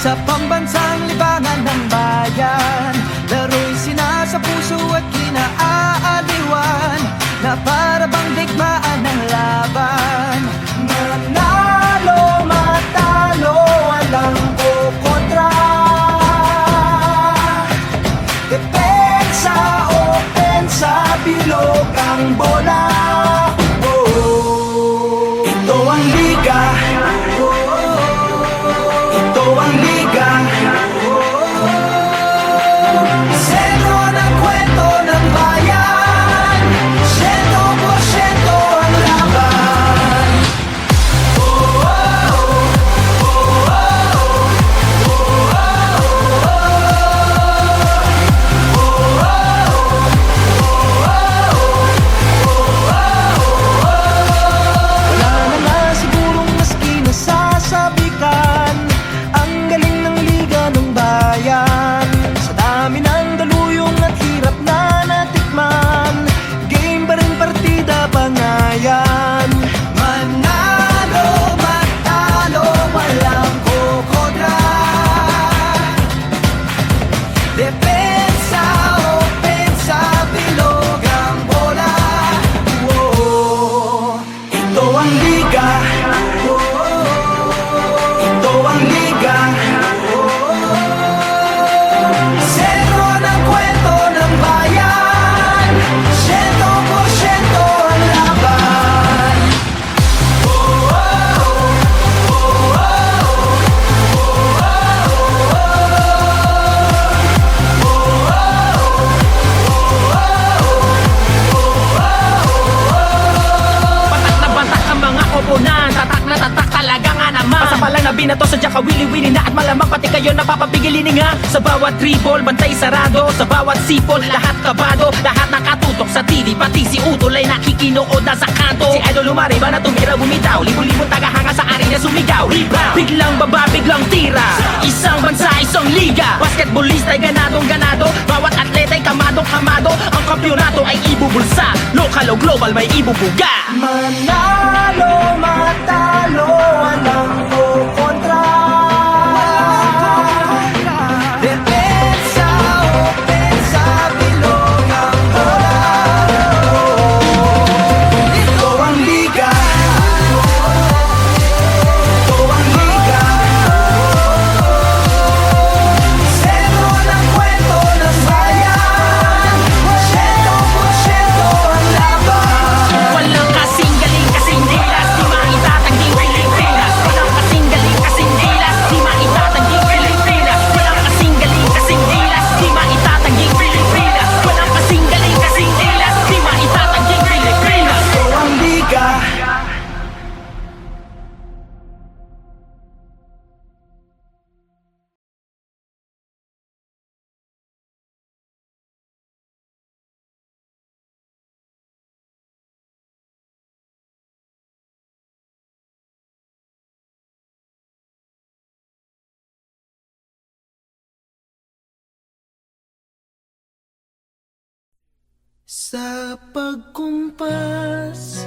sa pambansang libangan ng bayan. Laro'y sinasa puso at kinaaliwan, na para bang digmaan ng laban. Manalo, matalo, walang kukontra. Depensa, opensa, bilog ang bola. Ito ang liga, ito ang liga. Sentro ng kwento ng bayan, 100% ang laban. Wala na nga sigurong maski nasasabikan ang galing ng liga ng bayan. Sa dami ng daluyong at hirap na natikman, game pa rin, partida pa nga yan. Manalo, matalo, walang kukontra. Depensa, opensa, bilog ang bola. Ito ang liga, ito ang liga. Sentro ng kwento ng bayan, 100% ang laban. Batak na batak ang mga koponan, tatak na tatak talaga nga naman. Pasapalang na binato sa Jaka wili-wili na, at malamang pati kayo napapapigilin nga. Sa bawat dribble, bantay sarado, sa bawat sipol, lahat kabado. Lahat nakatutok sa TV, pati si Utol ay nakikinood na sa kanto. Si Idol lumariba na tumira bumitaw, libo-libong tagahanga sa arena sumigaw. Rebound, biglang baba, biglang tira, isang bansa, isang liga. Basketballista ay ganadong ganado, bawat atleta ay kamadong kamado. Ang kampyonato ay ibubulsa, lokal o global may ibubuga. Manalo, matalo, walang kukontra. Depensa, opensa, bilog ang bola. Ito ang liga, ito ang liga. Sentro ng kwento ng bayan, 100% ang laban. Walang kasing galing, kasing gilas, di maitatanging Pilipinas. Walang kasing galing, kasing gilas, di maitatanging Pilipinas. Walang kasing galing, kasing gilas, di maitatanging Pilipinas. Walang kasing galing, kasing gilas, di maitatanging Pilipinas. Ito ang liga. Sa pagkumpas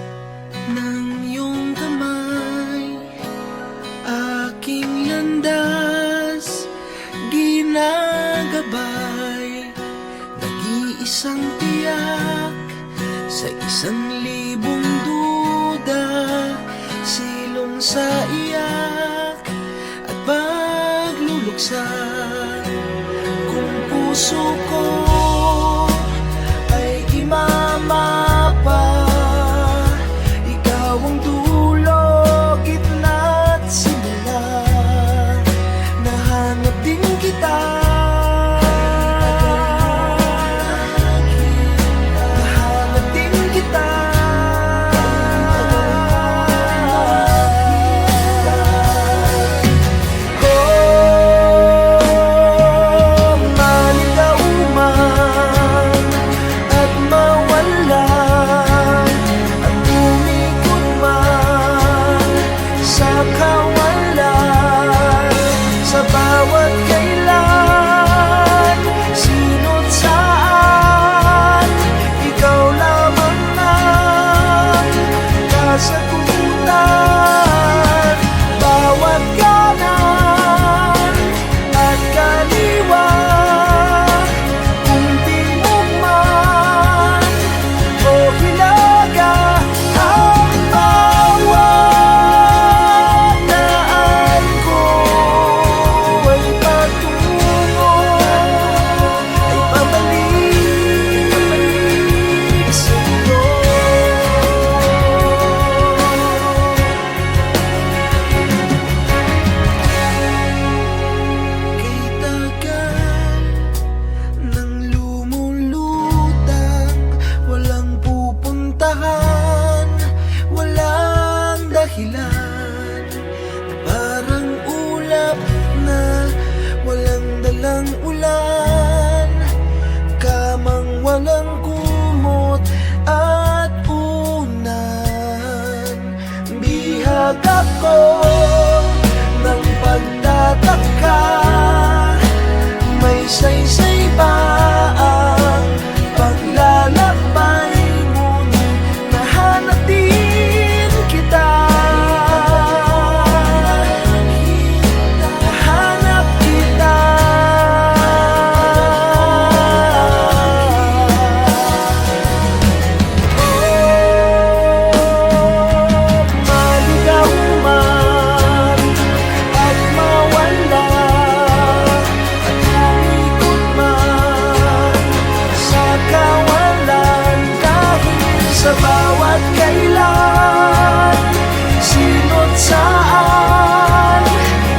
ng iyong kamay, aking landas ginagabay. Nag-iisang tiyak sa 1,000 duda, silong sa iyak at pagluluksa. Kung puso ko ay imamapa, ikaw ang dulo, gitna at simula. Nahanap din kita, nahanap din kita. Manikaw man at mawala, at umikot man sa kawalan. Sa bawat kailan, sino't saan, ikaw lamang ang kasagutan. Bawat kanan, Nagdadagdag ako ng pagtataka, may saysay ba ang paglalakbay, ngunit nahanap din kita. Nahanap kita. Maligaw man at mawala, at umikot man sa kawalan, dahil sa bawat kailan, sino't saan,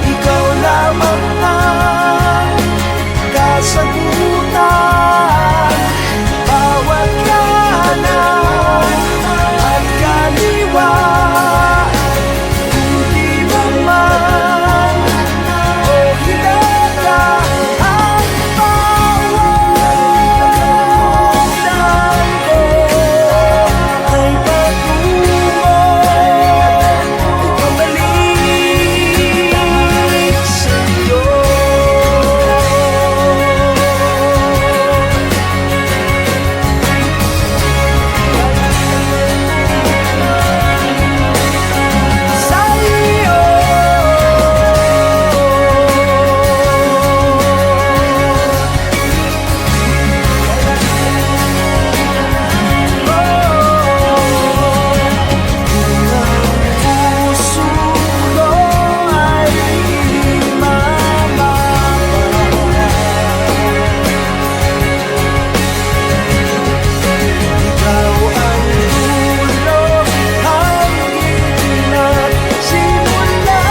ikaw lamang ang kasagutan. Bawat kanan at kaliwa, hindi mo man o hilala, ang pawalan ko ay patungo pabalik sa'yo. Sa'yo. Puso ko ay ikaw ang dulo hanggang nagsimula.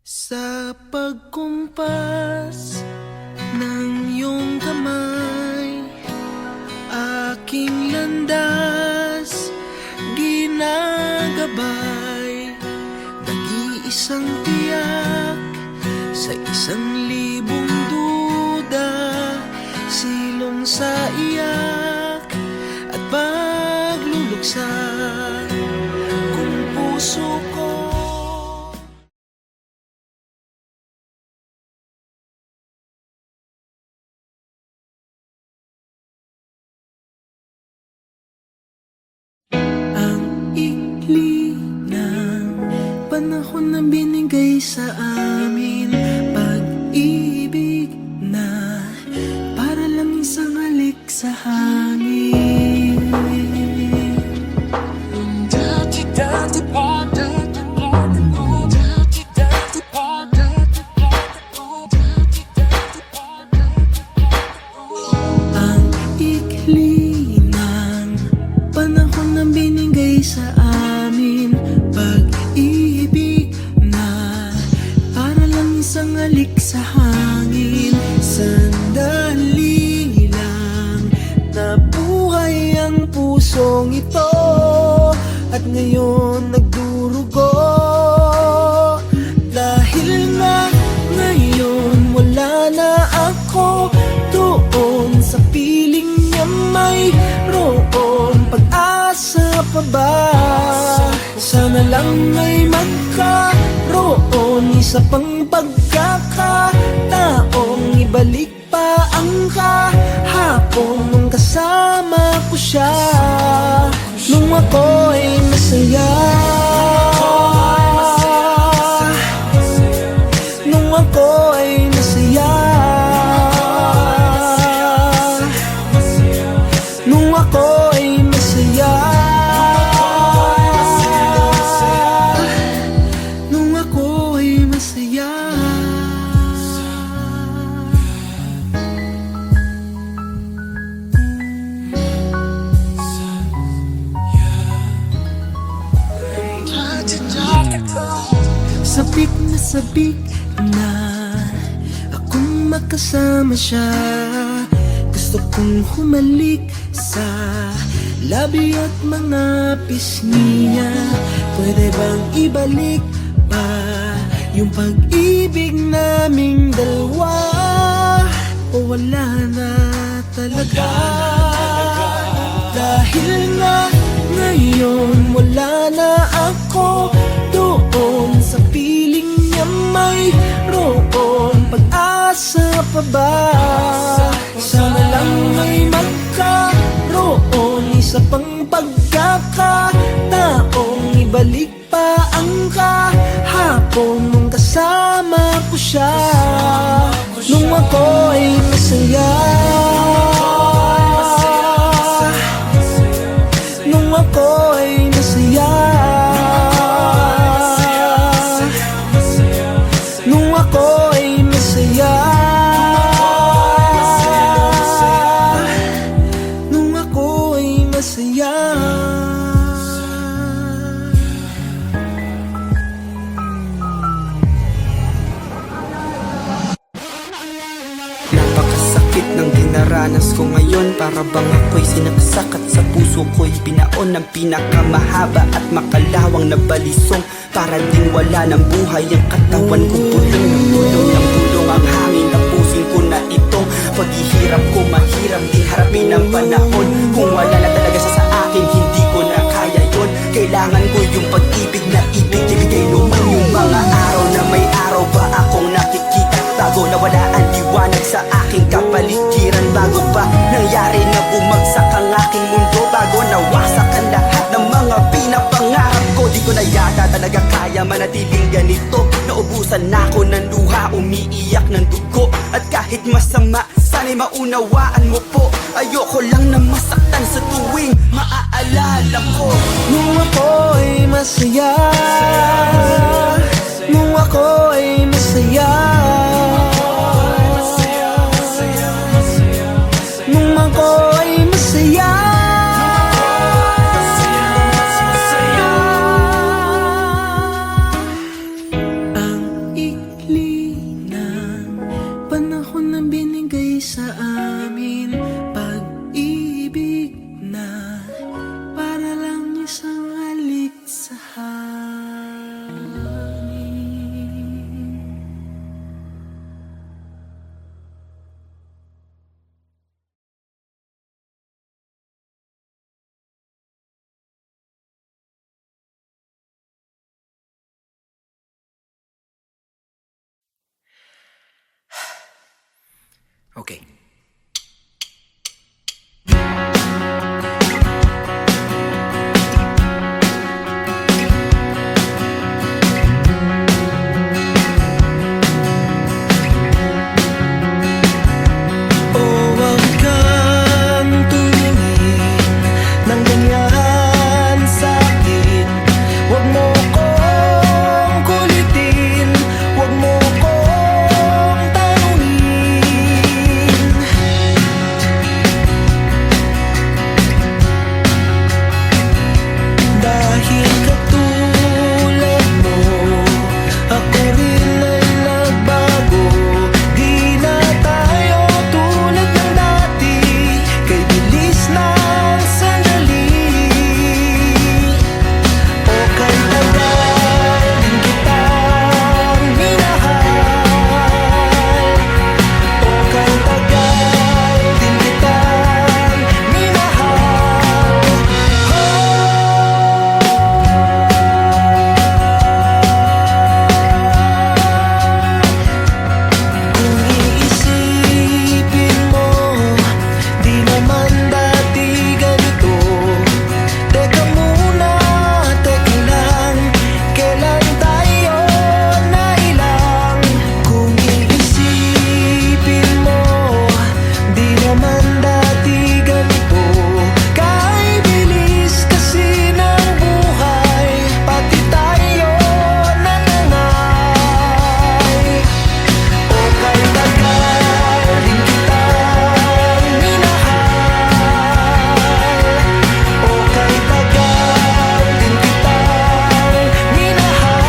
Sa pagkumpas ng iyong kamay, aking landas ginagabay, nag-iisang tiyak sa 1,000 duda, silong sa iyak at pagluluksa kung puso ko. Ang ikli ng panahon na binigay sa amin, pag-ibig na para lang isang halik sa hangin. Dati-dati pa, dati-dati pa, dati-dati pa, dati-dati pa, dati-dati pa, ang ikli ng panahon na binigay sa amin, pag-ibig na para lang isang halik sa hangin. Sandali lang nabuhay ang pusong ito, at ngayon nagdurugo, dahil nga ngayon wala na ako doon sa piling niya, mayroon pag-asa pa ba? Sana lang ay magkaroon isa pang pagkakataong ibalik pa ang kahapon nung kasama ko siya, nung ako'y masaya, nung ako'y masaya. sabik na akong makasama siya. Gusto kong humalik sa labi at mga pisngi niya. Pwede bang ibalik pa yung pag-ibig naming dalawa? O wala na talaga? Dahil nga ngayon wala na ako doon sa piling niya, mayroon pag-asa pa ba? Sana lang may magkaroon isa pang pagkakataong ibalik pa ang kahapon nung kasama ko siya, nung ako'y masaya, nung ako'y masaya, nung ako'y masaya, nung ako'y masaya. Napakasakit ng dinaranas ko ngayon. Para bang ako'y sinaksak at sa puso ko'y binaon ng pinakamahaba at makalawang na balisong. Para ding wala ng buhay ang katawan ko, bulong ng bulong ng bulong ang hangin. Tapusin ko na itong paghihirap ko, mahirap din harapin ang panahon. Kung wala na talaga siya sa akin, hindi ko na kaya yun. Kailangan ko yung pag-ibig na ibig, ibigay naman yung mga araw na may araw ba akong nakikita. Bago nawala ang liwanag sa aking kapaligiran, bago pa nangyari na bumagsak ang aking mundo, bago nawasak ang lahat ng mga pinapangarap ko. Di ko na yata talaga kaya manatiling ganito. Naubusan na ako ng luha, umiiyak ng dugo. At kahit masama, sana'y maunawaan mo po. Ayoko lang na masaktan sa tuwing maaalala ko. Nung ako'y masaya, nung ako'y masaya, nung ako'y masaya, ang ikli ng panahon na binigay sa amin, pag-ibig na para lang isang halik sa hangin. Okay. O wag kang tumingin ng ganyan sa'kin. Wag mo kong kulitin, wag mo kong tanungin. Dahil katulad mo, ako rin ay nagbago. Di na tayo tulad ng dati, kay bilis ng sandali. O kay tagal din kitang minahal, o kay tagal din kitang minahal. Kung iisipin mo, di naman dati ganito. Teka muna, teka lang, kailan tayo nailang? Kung iisipin mo, di naman dati ganito. Kay bilis kasi ng buhay, pati tayo nanangay. O kay tagal din kitang minahal, o kay tagal din kitang minahal.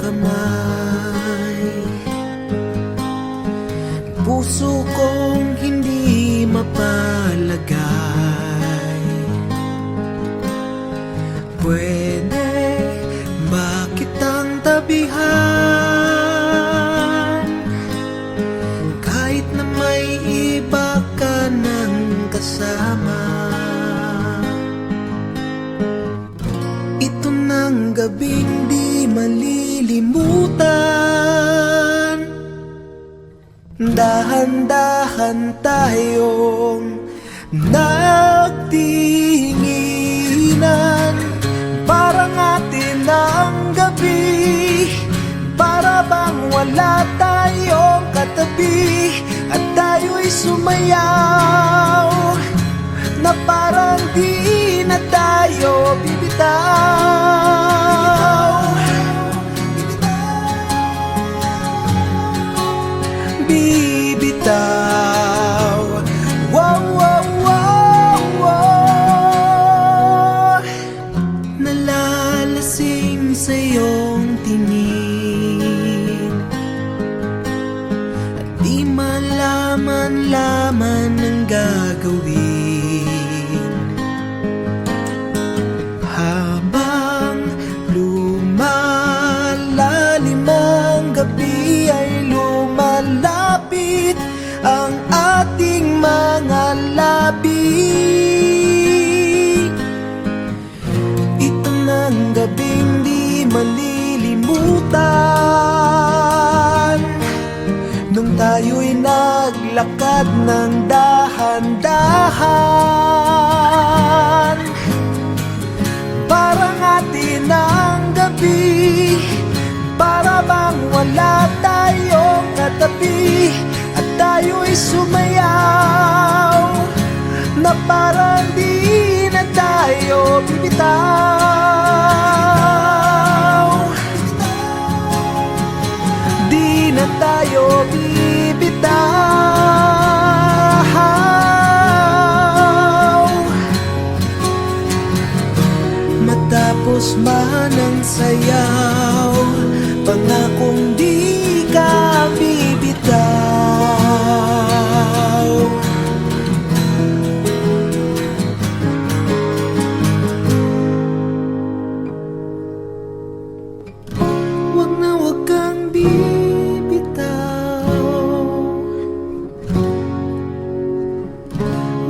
kamay. Puso kong hindi mapalagay. Pwede ba kitang tabihan? Kahit na may iba ka ng kasama. Ito ng gabing di malilimutan. Dahan-dahan tayong nagtinginan. Parang atin ang gabi, para bang wala tayong katabi. At tayo'y sumayaw, na parang di na tayo bibitaw. Bibitaw. Wow, wow, wow, wow. Nalalasing sa iyong tingin, at di malaman-laman ang gagawin. Habang lumalalim ang gabi ay lumalapit ang ating mga labi. Ito ng gabing di malilimutan, nung tayo'y naglakad ng dahan-dahan. Parang atin ang gabi, para bang wala tayong katabi. At tayo'y sumayaw, na parang di na tayo bibitaw. Di na tayo bibitaw. Matapos man ang sayaw, pangakong di ka bibitaw. Wag na wag kang bibitaw.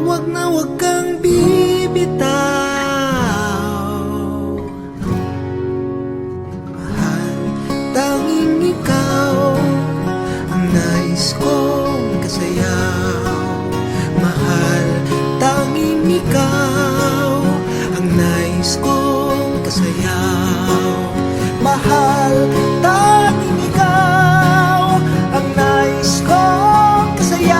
Wag na wag kang bibitaw. Mahal, tanging ikaw ang nais kong kasayaw. Mahal, tanging ikaw ang nais kong kasayaw. Mahal, tanging ikaw ang nais kong kasayaw.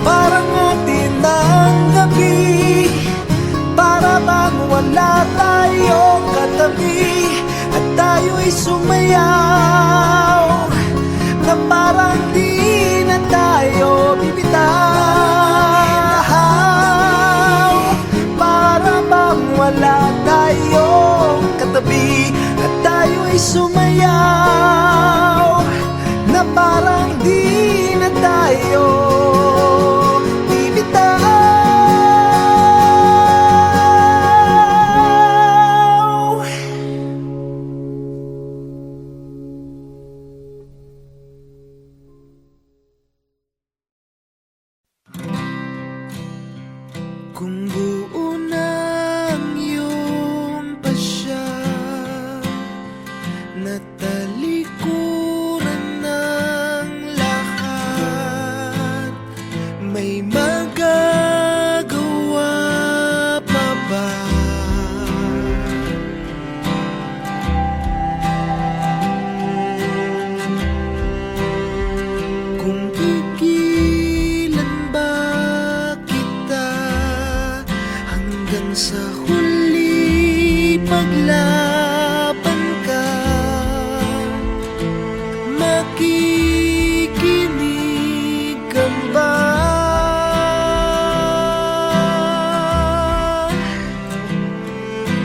Parang atin ang gabi, para bang wala tayong katabi. At tayo'y sumayaw, na parang di na tayo bibitaw. Para bang wala tayong katabi. At tayo'y sumayaw, na parang di na tayo bibitaw. Kung buo ng iyong pasya, natalikuran ng lahat, may magagawa pa ba? Kung pigilan ba kita hanggang sa huli, paglaban ka, makikinig ka ba?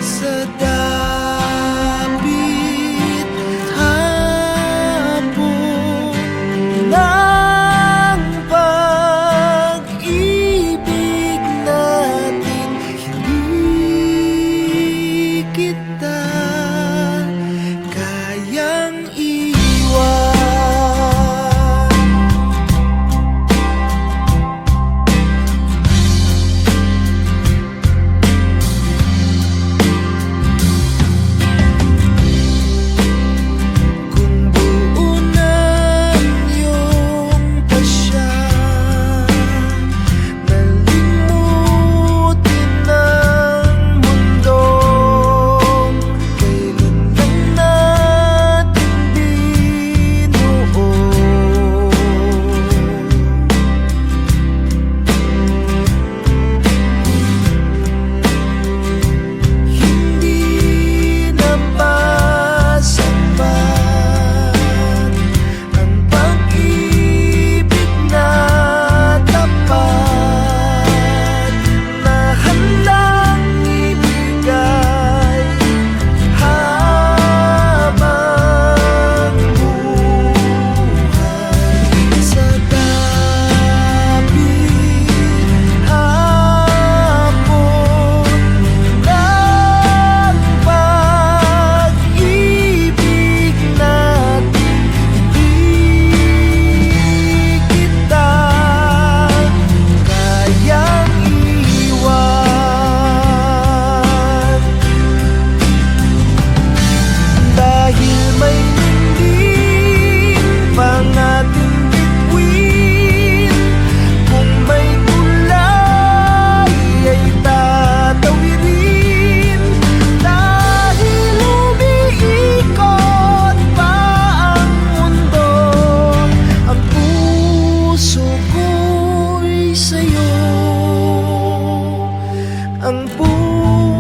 Sa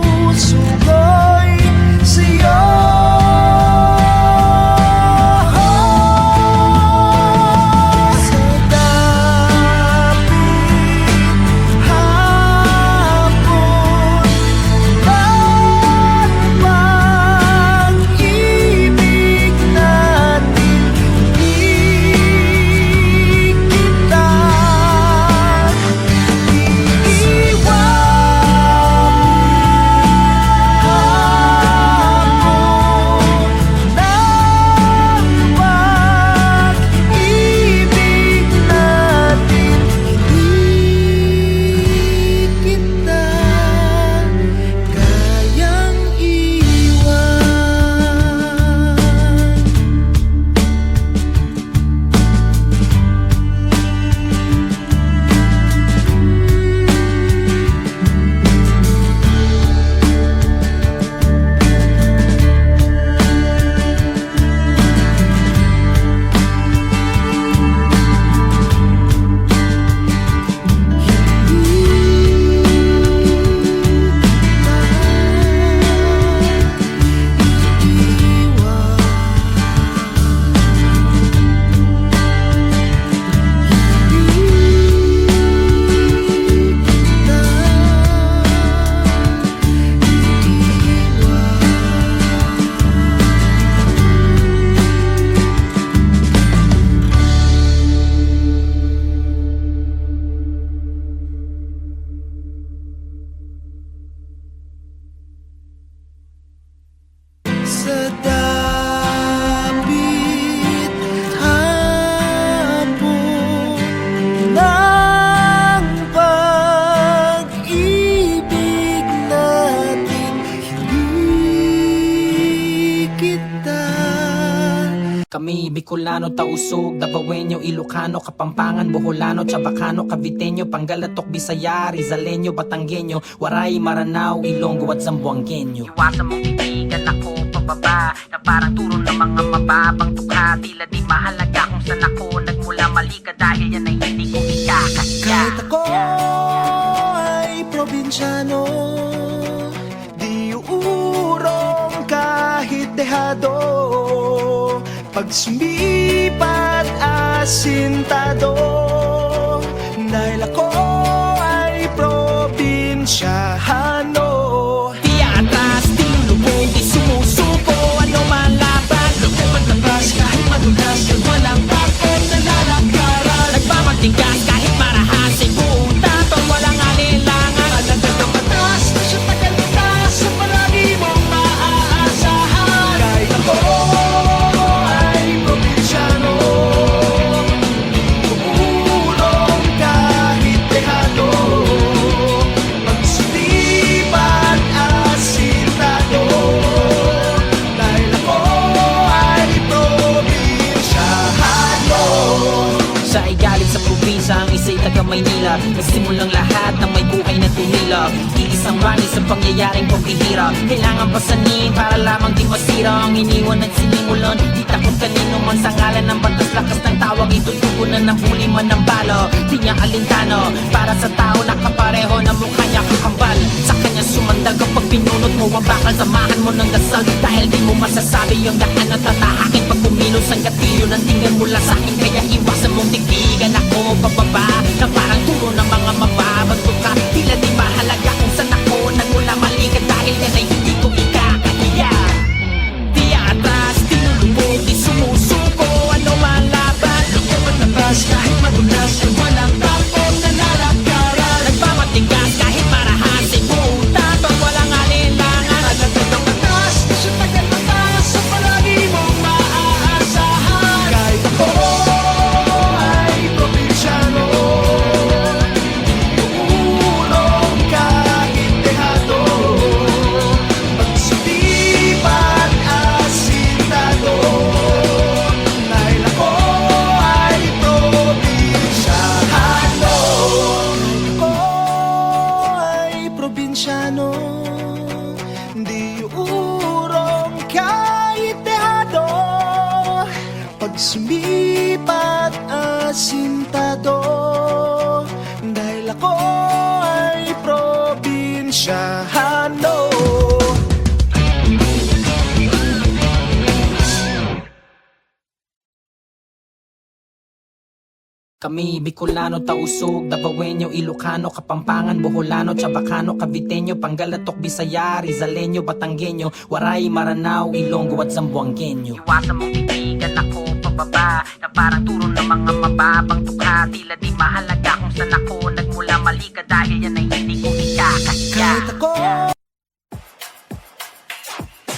puso ko'y sa'yo. Sa dapit hapon ang pag-ibig natin, di kita kayang iwan. Sa dapit hapon ng pag-ibig natin, hindi kita. Kami Bicolano, Tausug, Davaoenyo, Ilocano, Kapampangan, Boholano, Chabacano, Caviteño, Pangalatok, Bisaya, Rizaleño, Batanggenyo, Waray, Maranao, Ilonggo at Zamboangueño. Iwasan mong titigan ako pababa, na parang turo ng mga mababang tukha. Tila di mahalaga kung saan ako nagmula, mali ka dahil yan ay hindi ko ikakasya. Kahit ako ay probinsyano, di uurong kahit dehado. Pag sumipat asintado, dahil ako ay probinsyano. Di atras, di lulubog, di sumusuko, ano man laban. Lumaban labas kahit madulas, walang bakit nalalakaran. Nagmamatigas kahit marahasin, buong tatong walang alinlangan. Alagad ang batas na siya tagal-taas, sa palagi mong maaasahan. Kahit ako ay probinsyano, uurong kahit dehado. Pag sumipat asintado, dahil ako ay probinsyano. Siya ay galing sa probinsya, ang isa'y taga Maynila. Nagsimulang lahat ng may buhay na tumila. Iisang rani sa pangyayaring pagbihira. Kailangan pasanin para lamang di masira ang iniwan at sinimulan. Di takot kanino man sa ngalan ng batas, lakas ng tawag, itutugunan ng huli man ng balo. Di niya alintano, para sa tao nakapareho na mukha niya kakambal. Sa kanya sumandal kapag pinunot mo ang bakal, samahan mo ng dasal. Dahil di mo masasabi yung daan at tatahakin pag kumilos ang gatilyo ng tingin mula sa akin. Kaya iwasan mong tigigan ako pababa, na parang turo ng mga mababang tukha. Tila di mahalaga kung saan ako nagmula, mali ka dahil yan ay hindi ko ikakaya. Di atras, di lulubog, di sumusuko, ano man laban. Lumaban labas kahit madulas, walang tapong nalalakaran. Nagmamatigas kahit marahasin, buong tatong walang alinlangan. Alagad ang batas na siya tagal-taas, sa palagi mong maaasahan. Kahit ako ay probinsyano, uurong kahit dehado. Pag sumipat asintado, dahil ako ay probinsyano. Ako ay probinsyano, di uurong kahit dehado. Pag sumipat asintado, dahil ako ay probinsyano. probensyahan, no. Kami, Bicolano, Tausug, Davaoenyo, Ilocano, Kapampangan, Boholano, Chabacano, Caviteño, Pangalatok, Bisaya, Rizaleño, Batanggenyo, Waray, Maranao, Ilonggo at Zamboangueño. Iwasan mong titigan ako pababa, na parang turo ng mga mababang tukha. Tila di mahalaga kung saan ako nagmula, mali ka dahil yan ay hindi ko ikakasya. Kahit ako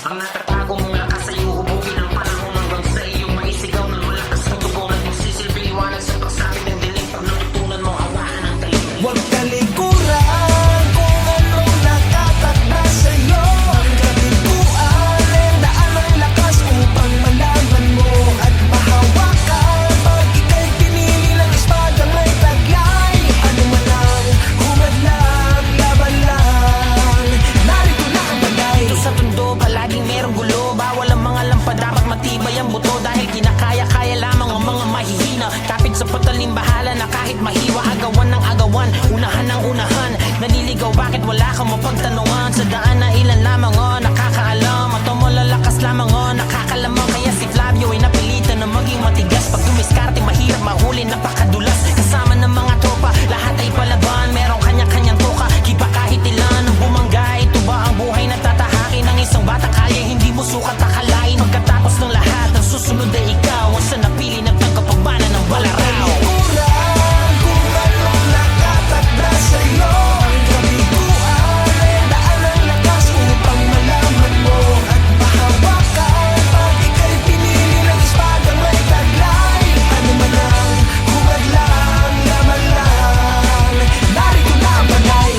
Ang natatagong mga kasayo, hubugin ang panahon hanggang sa iyong maisigaw ng malakas ng dugo at magsisilbing liwanag sa pagsapit ng dilim pag natutunan mo hawakan ang talim. huwag talikuran kung anong nakatakda sa'yo. Ang kabiguan ay daan ng lakas upang malaman mo at mahawakan pag ika'y pinili ng espadang may taglay. Ano man lang, hungad lang, laban lang, narito na ang bagay. Dito sa mundo, palaging merong gulo. Bawal ang mga lampad, dapat matibay ang buto. Dahil kinakaya-kaya lamang ang mga mahihina. Kapit sa patalim bahala na kahit mahiwa. Agawan ng agawan, unahan ng unahan. Naliligaw bakit wala kang mapagtanungan. Sa daan na ilan lamang nakakaalam. At malalakas lamang nakakalamang. Kaya si Flavio ay napilitan na maging matigas. Pag dumiskarte mahirap mahuli, napakadulas. Kasama ng mga tropa, lahat ay palaban. Merong kanya-kanyang toka, kiba kahit ilan ang bumangga. Ito ba ang buhay na tatahakin ng isang batang kalye? Hindi mo sukat akalain. Pagkatapos ng lahat, ang susunod ay ikaw ang sa napili ng tagapagmana ng balaraw. Talikuran kung anong nakatakda sa'yo. Ang kabiguan ay daan ng lakas upang malaman mo at mahawakan pag ika'y pinili ng espadang may taglay. Ano man ang hungad lang, laban lang, narito na ang bagay.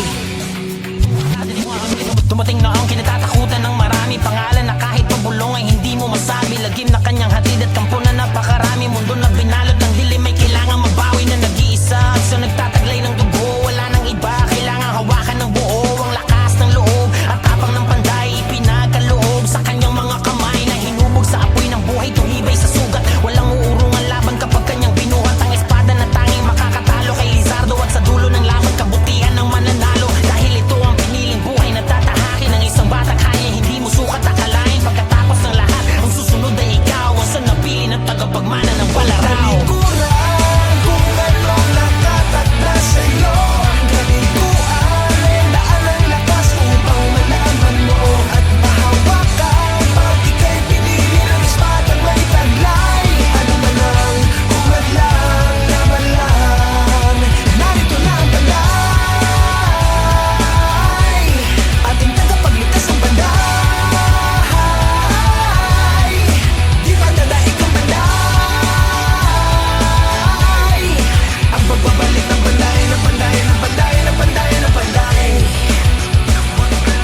Dumating na ang kinatatakutan ng marami. Pangalan na kahit pabulong ay hindi mo masabi. Lagim na kanyang hatid at kampo na napakarami. Mundo na binalot ng dilim ay kailangan mabawi na nag-iisa. Sa nagtataglay ng dugo, wala nang iba. Kailangan hawakan ng buo ang lakas ng loob at tapang ng panday. Pinagkaloob sa kanyang mga kamay na hinubog sa apoy ng buhay. Tumibay sa sugat, walang uurungan laban kapag kanyang binuhat ang espada na tanging makakatalo kay Lizardo. At sa dulo ng laban, kabutihan ng mananalo. Dahil ito ang piniling buhay na tatahakin ng isang batang kaya hindi mo sukat akalain. Pagkatapos ng lahat, ang susunod ay ikaw ang sa napili ng tagapagmana ng balaraw. Talikuran kung anong nakatakda sa'yo. Ang kabiguan ay daan ng lakas upang malaman mo at mahawakan pag ika'y pinili ng espadang may taglay. Ano man ang hungad lang, laban lang, narito na ang bagay. Ating tagapagligtas ng banday. Di ba dadaig ang banday? Ang pagbabalik ng banday, ng banday, ng banday, ng banday, ng banday.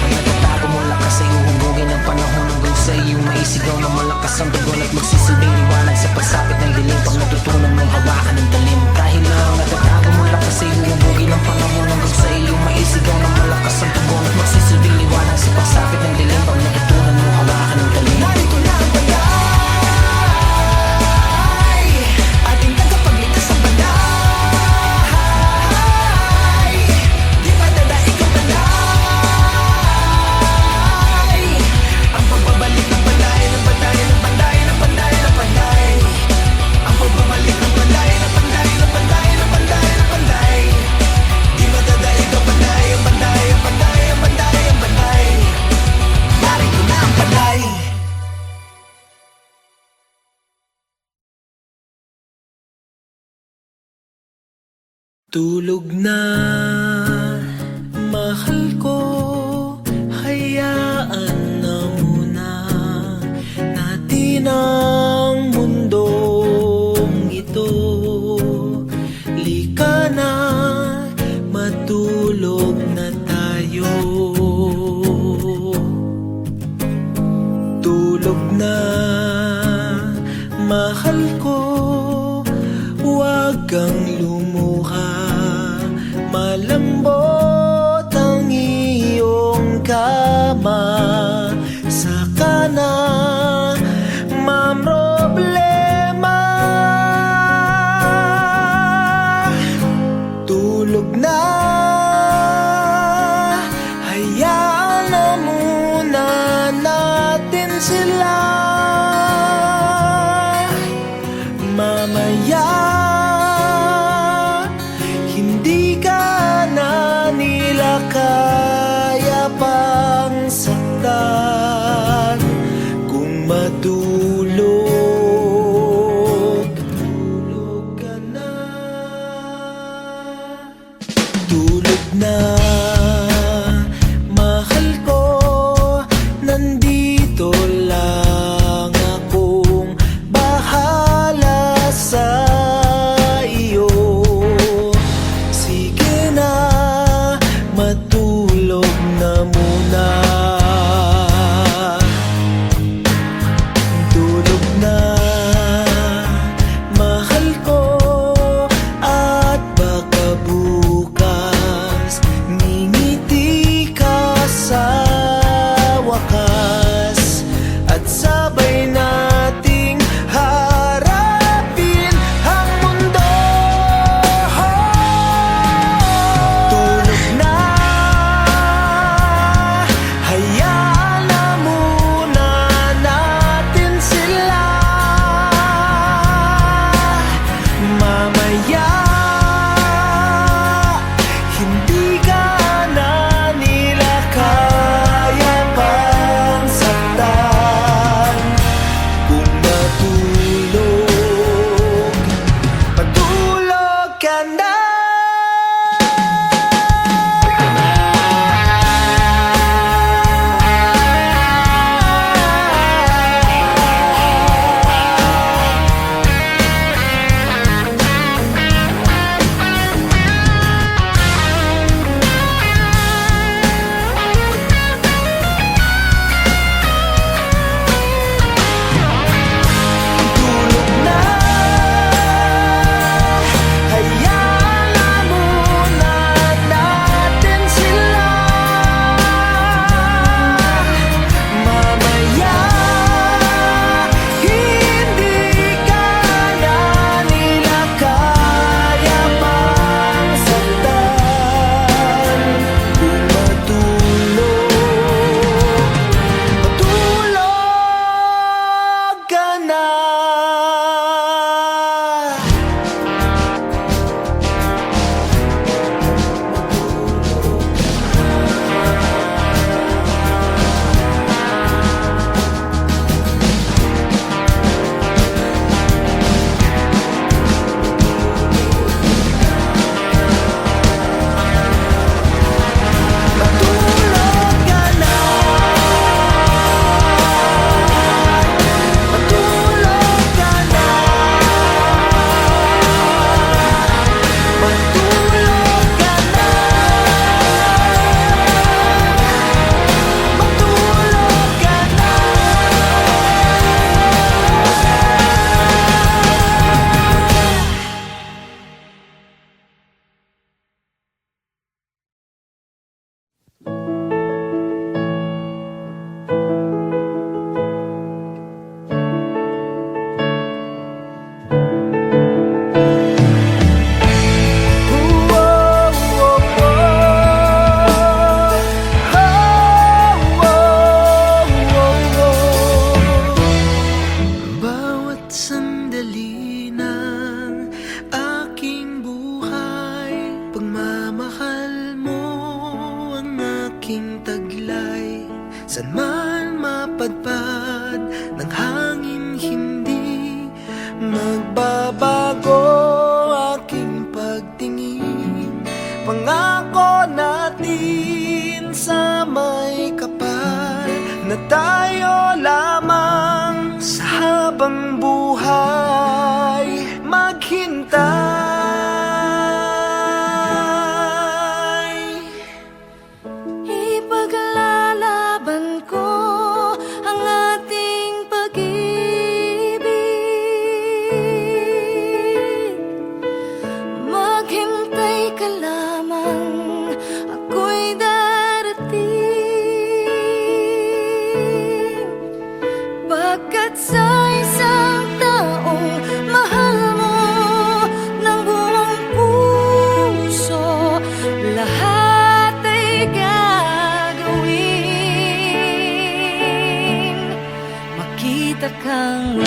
Ang natatago mo lakas ay uhubugin ng panahon hanggang sa iyong maisigaw na malakas ang dugon at magsisilbing liwanag sa pagsapit ng dilim pag natutunan mong hawakan ng talim. Dahil na ang natatago mo lakas ay uhubugin ng panahon hanggang sa iyong maisigaw na malakas ang dugon at magsisilbing liwanag sa pagsapit ng dilim pag natutunan mong hawakan ng talim. Narito na ang bagay. Ating tagapagligtas ng banday. Di ba dadaig ang banday? Ang pagbabalik ng banday, ng banday, ng banday, ng banday, ng banday. Ang pagbabalik ng banday, ng banday, ng banday, ng banday, ng banday. Di ba dadaig ang banday, ang banday, ang banday, ang banday, ang banday. Narito na ang banday. Tulog na, mahal ko, hayaan na muna natin ang mundong ito. Lika na, matulog na tayo. Tulog na, mahal ko, huwag kang lumuha. Malambot ang iyong kama. Saka na mamroblema. Tulog na, hayaan sila. Mamaya hindi ka na nila kaya pang saktan kung matulog. Tulog ka na. Tulog na, mahal ko. Nandito lang akong bahala sa iyo. Sige na, matulog na muna. Tulog na, mahal ko. At baka bukas ngingiti ka sa wakas at sabay nating harapin ang mundo. Tulog na, hayaan na muna natin sila. Mamaya hindi ka na nila kaya pang saktan kung matulog. Matulog ka na. Tulog na, hayaan na muna natin sila. Mamaya hindi ka na nila kaya pang saktan kung matulog ka na. Matulog ka na. Matulog ka na. Matulog ka na. Matulog ka na. Bawat sandali ng aking buhay, pagmamahal mo ang aking taglay. San man mapadpad ng hangin, hindi magbabago aking pagtingin. Pangako natin sa may kapal na tayo lamang sa habang buhay maghintay. Ipaglalaban ko ang ating pag-ibig. Maghintay ka lamang, ako'y darating. takang